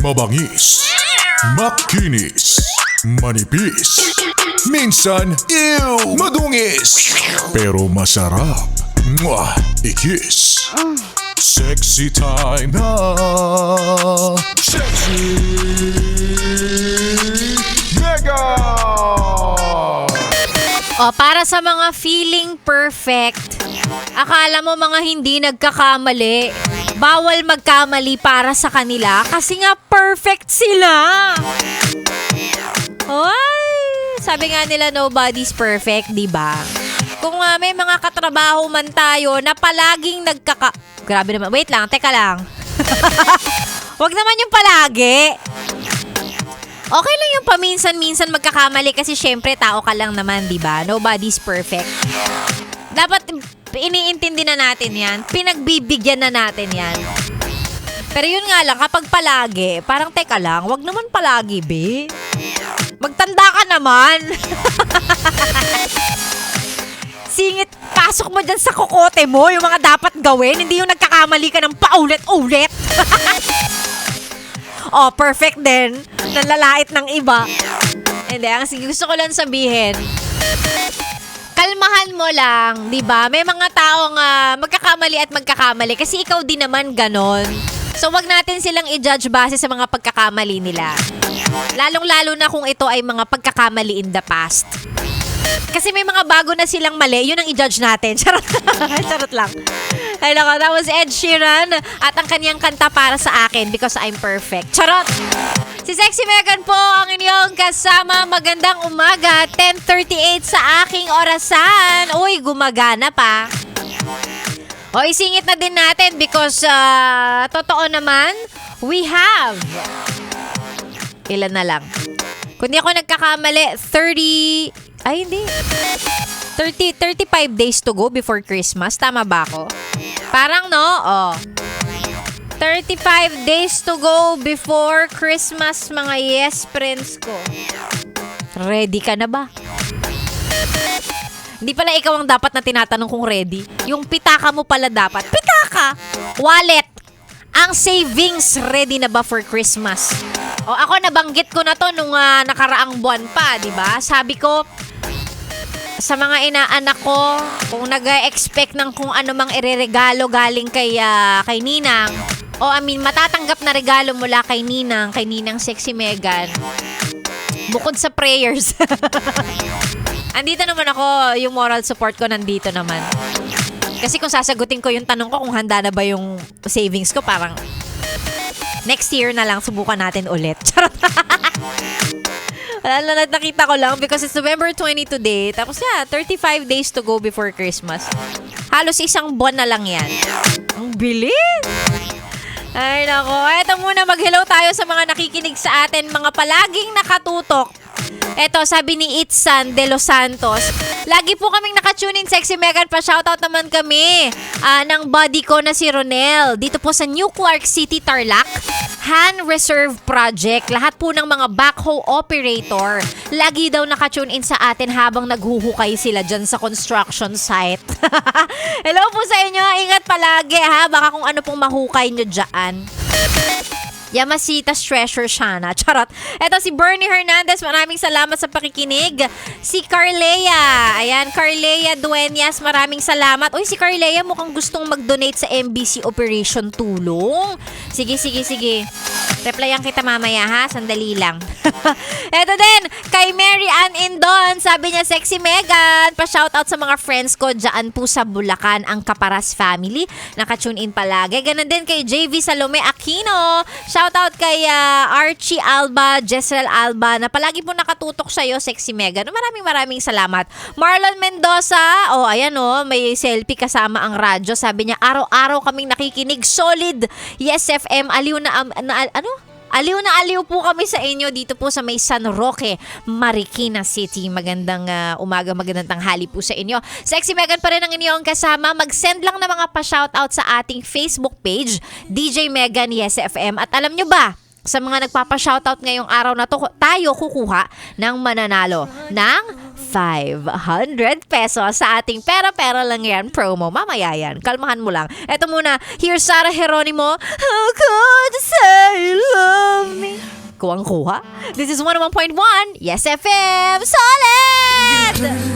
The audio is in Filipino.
Mabangis, makinis, manipis, minsan, madungis, pero masarap. Mwah! I-kiss. Sexy time na. Sexy Mega! O, para sa mga feeling perfect, akala mo mga hindi nagkakamali, bawal magkamali para sa kanila kasi nga perfect sila. Ay, sabi nga nila nobody's perfect, di ba? Kung may mga katrabaho man tayo na palaging Grabe naman. Wait lang, teka lang. Wag naman yung palagi. Okay lang yung paminsan-minsan magkakamali kasi syempre tao ka lang naman, di ba? Nobody's perfect. Dapat iniintindi na natin yan. Pinagbibigyan na natin yan. Pero yun nga lang, kapag palagi, parang teka lang, wag naman palagi, be. Magtanda ka naman. Singit, pasok mo dyan sa kokote mo, yung mga dapat gawin, hindi yung nagkakamali ka ng paulit-ulit. Oh, perfect din. Nalalait ng iba. Hindi, ang gusto ko lang sabihin, kalmahan mo lang, di ba? May mga taong magkakamali at magkakamali kasi ikaw din naman ganon. So, wag natin silang i-judge base sa mga pagkakamali nila. Lalong-lalo na kung ito ay mga pagkakamali in the past. Kasi may mga bago na silang mali, yun ang i-judge natin. Charot. Charot lang. Ay nako, that was Ed Sheeran at ang kanyang kanta para sa akin because I'm perfect. Charot! Si Sexy Megan po ang inyong kasama. Magandang umaga, 10:38 sa aking orasan. Uy, gumagana pa. O, isingit na din natin because totoo naman, we have ilan na lang. Kung di ako nagkakamali, 35 days to go before Christmas. Tama ba ako? Parang no, 35 days to go before Christmas, mga yes friends ko. Ready ka na ba? Hindi pala ikaw ang dapat na tinatanong kung ready. Yung pitaka mo pala dapat. Pitaka! Wallet! Ang savings, ready na ba for Christmas? O ako, nabanggit ko na to nung nakaraang buwan pa, di ba? Sabi ko, sa mga inaanak ko, kung nag-expect ng kung ano mang ireregalo galing kay Ninang, o matatanggap na regalo mula kay Ninang Sexy Megan, bukod sa prayers, andito naman ako, yung moral support ko nandito naman. Kasi kung sasagutin ko yung tanong ko kung handa na ba yung savings ko, parang next year na lang, subukan natin ulit. Charot. Wala, nakita ko lang because it's November 20 today. Tapos 35 days to go before Christmas. Halos isang buwan na lang yan. Ang bilis! Ay nako, eto muna, mag-hello tayo sa mga nakikinig sa atin, mga palaging nakatutok. Eto, sabi ni Itsan de Los Santos, lagi po kaming nakatune in Sexy Megan, pa-shoutout naman kami ng buddy ko na si Ronel. Dito po sa New Clark City, Tarlac. Han Reserve Project. Lahat po ng mga backhoe operator, lagi daw nakatune in sa atin habang naghuhukay sila dyan sa construction site. Hello po sa inyo. Ingat palagi ha. Baka kung ano pong mahukay nyo dyan. Yamasitas Treasure Shana. Charot. Eto si Bernie Hernandez. Maraming salamat sa pakikinig. Si Carlea. Ayan, Carlea Dueñas. Maraming salamat. Uy, si Carlea mukhang gustong mag-donate sa MBC Operation Tulong. Sige. Replyan kita mamaya ha. Sandali lang. Eto din, kay Mary Ann Indon. Sabi niya, Sexy Megan, pa-shoutout sa mga friends ko dyan po sa Bulacan, ang Caparas family. Nakatune in palagi. Ganon din kay JV Salome Aquino. Shoutout kay Archie Alba, Jezreel Alba, na palagi po nakatutok sa'yo, Sexy Megan. Maraming salamat. Marlon Mendoza, ayan may selfie kasama ang radyo. Sabi niya, araw-araw kaming nakikinig. Solid. Yes FM. Aliw na aliw po kami sa inyo dito po sa may San Roque, Marikina City. Magandang umaga, magandang tanghali po sa inyo. Sexy Megan pa rin ang inyong kasama. Mag-send lang na mga pa-shoutout sa ating Facebook page, DJ Megan Yes FM. At alam nyo ba, sa mga nagpapa-shoutout ngayong araw na to, tayo kukuha ng mananalo ng 500 pesos sa ating pera-pera lang yan promo. Mamaya yan. Kalmahan mo lang. Eto muna, here's Sarah Geronimo. How could I say ko ang kuha. This is 101.1 Yes FM. Solid!